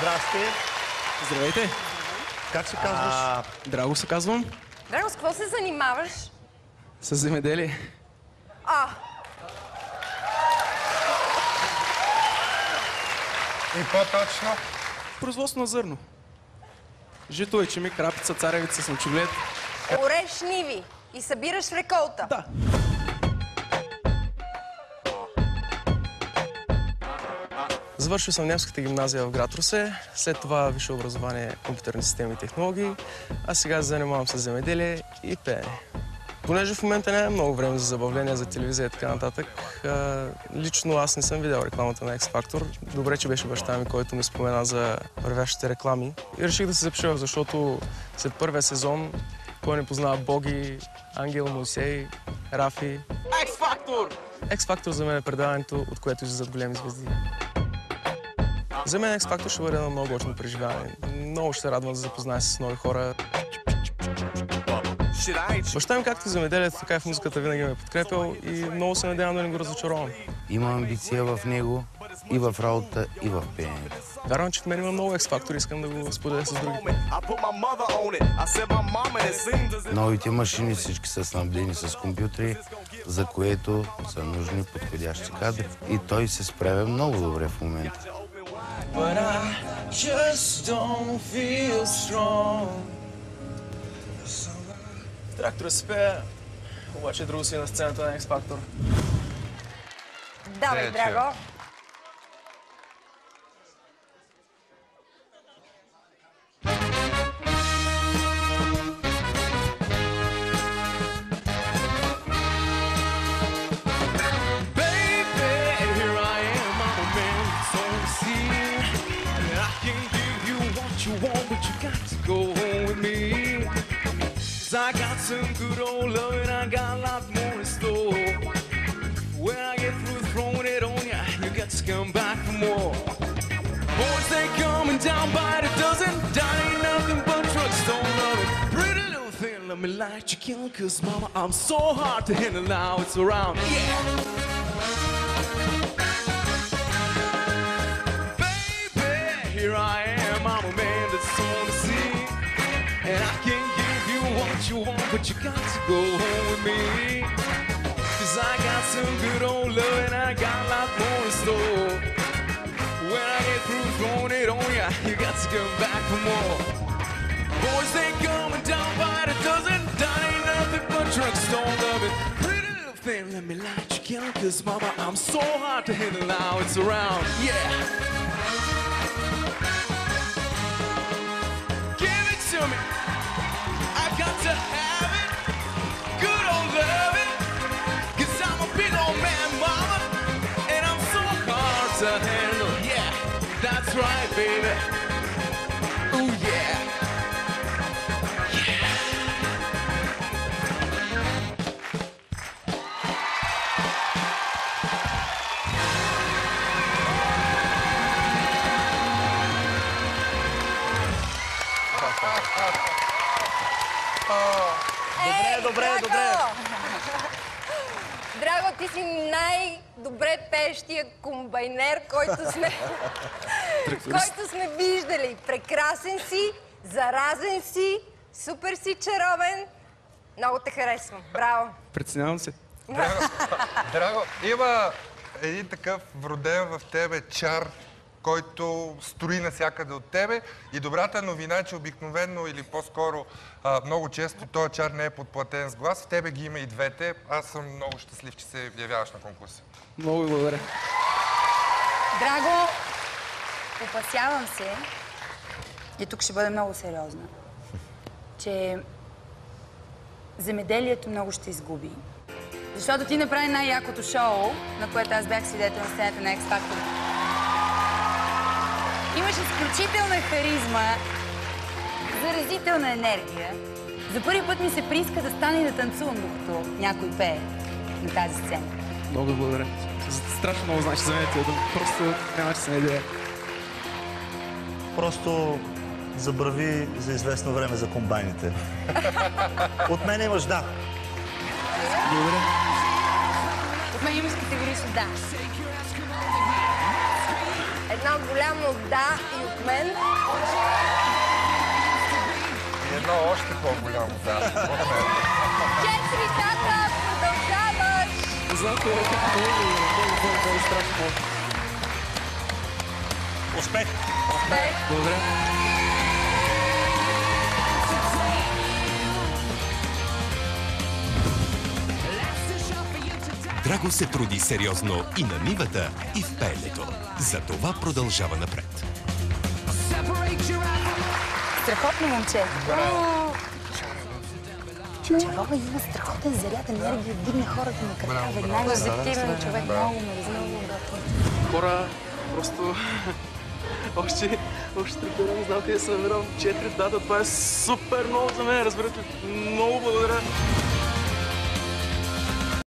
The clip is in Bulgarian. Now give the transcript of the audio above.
Здрасти. Здравейте. Как се казваш? Драго се казвам. Драго, с какво се занимаваш? С земеделие. И по-точно? Производство на зърно. Жито, ечемик, рапица, царевица, слънчоглед. Ореш ниви и събираш реколта. Да. Завършил съм немската гимназия в град Русе, след това висше образование компютърни системи и технологии, а сега се занимавам с земеделие и пеене. Понеже в момента няма много време за забавление, за телевизия и така нататък, лично аз не съм видял рекламата на X-Factor. Добре, че беше баща ми, който ми спомена за вървящите реклами. И реших да се запиша, защото след първия сезон кой не познава Боги, Ангел, Моисей, Рафи. X-Factor! X-Factor за мен е предаването, от което излизат големи звезди. За мен X-Factor ще бъде едно много готино преживяване. Много ще се радвам да запозная с нови хора. Баща ми както в земеделието, така и в музиката винаги ме е подкрепял и много се надявам да не го разочаровам. Има амбиция в него и в работа, и в пеенето. Вярвам, че в мен има много X-Factor и искам да го споделя с другите. Новите машини всички са снабдени с компютри, за което са нужни подходящи кадри. И той се справя много добре в момента. But I just don't feel strong. Трактора се пее, обаче друго си на сцената на X-Factor. Давай, Драго. I got some good old love and I got a lot more in store. When I get through throwing it on ya, you got to come back for more. Boys, they coming down by the dozen. That ain't nothing but trucks, don't love it. Pretty little thing, let me light you kill. Cause mama, I'm so hard to handle now, it's around. Yeah! Baby, here I am, I'm a man that's on the scene. And I can't give you what you want, but you got to go home with me. Cause I got some good old love and I got a lot more in store. When I get through throwing it on ya, you got to come back for more. Boys, they coming down by the dozen. That ain't nothing but trucks, don't love it. Pretty little thing, let me light you kill. Cause mama, I'm so hard to handle now, it's around, yeah. Give it to me. I've got to have it, good old loving. Cause I'm a big old man, mama. And I'm so hard to handle, yeah. That's right, baby. Ooh, yeah. Добре. Драго, ти си най-добре пеещия комбайнер, който сме виждали. Прекрасен си, заразен си, супер си чаровен. Много те харесвам. Браво! Преценявам се. Драго, има един такъв вроден в тебе чар, който строи навсякъде от тебе. И добрата новина е, че обикновено или по-скоро много често този чар не е подплатен с глас. В тебе ги има и двете. Аз съм много щастлив, че се явяваш на конкурса. Много ви благодаря. Драго, опасявам се, и тук ще бъде много сериозна, че земеделието много ще изгуби. Защото ти направи най-якото шоу, на което аз бях свидетел на сцената на X-Factor. Имаш изключителна харизма, заразителна енергия. За първи път ми се прииска да стане и да танцувам, докато някой пее на тази сцена. Много ви благодаря. Страшно много значи за мен това. Просто нямаше се идея. Просто забрави за известно време за комбайните. От мен имаш да. Благодаря. От мен имаш категорично да. Едно голямо да и от мен. И едно още по-голямо да. От мен. 4 дата, продължаваш. Знам, че е страшно. Успех! Благодаря. Драго се труди сериозно и на нивата, и в пеенето. Затова продължава напред. Страхотно момче. Чарова има страхотен заряд енергия, вдигне хората на крака веднага. Позитивен човек. Много ме много готов. Хора, просто още тренирам, не знам къде се намирам. 4 дата, това е супер много за мен, разбирате ли? Много благодаря.